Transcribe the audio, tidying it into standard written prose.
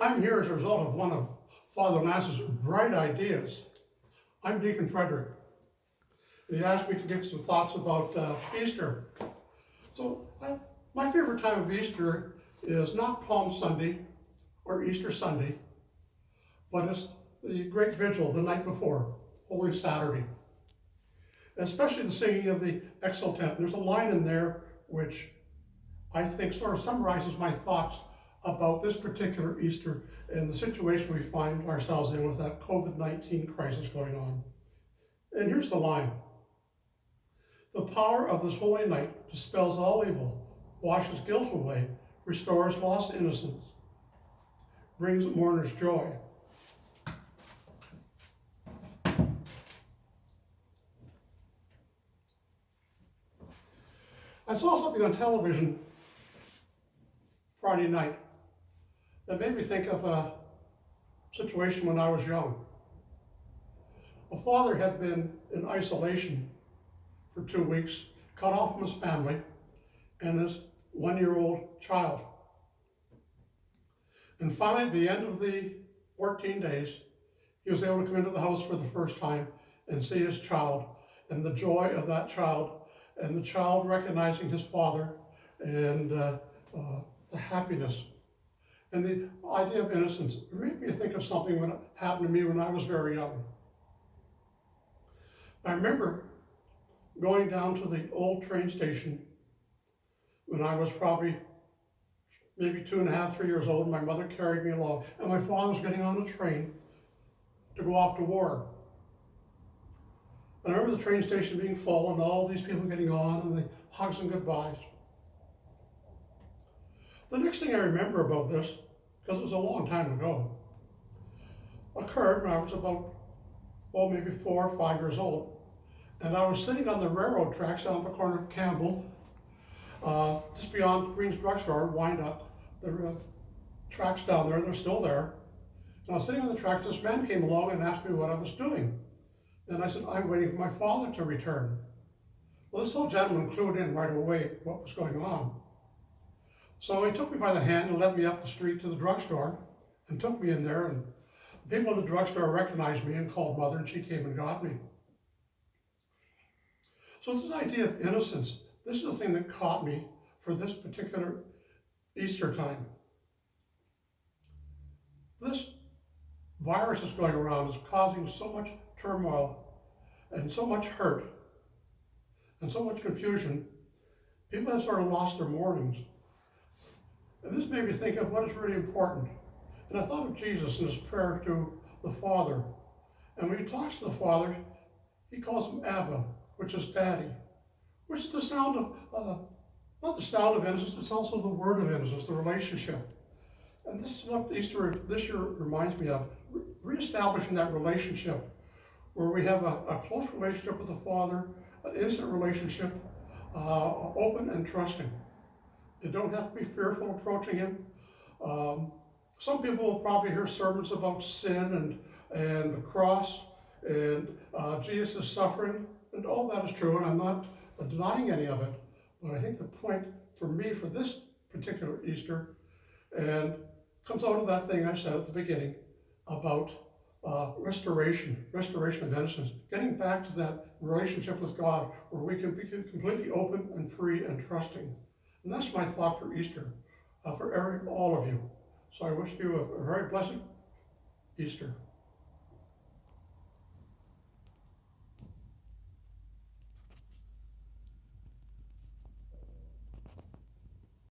I'm here as a result of one of Father Lance's bright ideas. I'm Deacon Fred. He asked me to give some thoughts about Easter. So my favorite time of Easter is not Palm Sunday or Easter Sunday, but it's the great vigil the night before, Holy Saturday. And especially the singing of the Exultant. There's a line in there which I think sort of summarizes my thoughts about this particular Easter and the situation we find ourselves in with that COVID-19 crisis going on. And here's the line. The power of this holy night dispels all evil, washes guilt away, restores lost innocence, brings mourners joy. I saw something on television Friday night that made me think of a situation when I was young. A father had been in isolation for 2 weeks, cut off from his family and his 1-year-old child. And finally, at the end of the 14 days, he was able to come into the house for the first time and see his child and the joy of that child and the child recognizing his father and the happiness. And the idea of innocence. It made me think of something that happened to me when I was very young. I remember going down to the old train station when I was probably maybe 2.5, 3 years old. My mother carried me along, and my father was getting on the train to go off to war. And I remember the train station being full and all these people getting on and the hugs and goodbyes. The next thing I remember about this, because it was a long time ago, occurred when I was about, maybe 4 or 5 years old. And I was sitting on the railroad tracks down at the corner of Campbell, just beyond Green's Drugstore, wind up. The tracks down there, they're still there. And I was sitting on the tracks, this man came along and asked me what I was doing. And I said, I'm waiting for my father to return. Well, this old gentleman clued in right away what was going on. So he took me by the hand and led me up the street to the drugstore and took me in there, and the people in the drugstore recognized me and called Mother, and she came and got me. So this idea of innocence, this is the thing that caught me for this particular Easter time. This virus that's going around is causing so much turmoil and so much hurt and so much confusion. People have sort of lost their mournings. And this made me think of what is really important. And I thought of Jesus in his prayer to the Father. And when he talks to the Father, he calls him Abba, which is Daddy, which is the sound of, not the sound of innocence, it's also the word of innocence, the relationship. And this is what Easter this year reminds me of, reestablishing that relationship where we have a close relationship with the Father, an innocent relationship, open and trusting. You don't have to be fearful approaching him. Some people will probably hear sermons about sin and the cross and Jesus' suffering, and all that is true, and I'm not denying any of it. But I think the point for me for this particular Easter, and comes out of that thing I said at the beginning about restoration of innocence, getting back to that relationship with God where we can be completely open and free and trusting. And that's my thought for Easter, for all of you. So I wish you a very blessed Easter.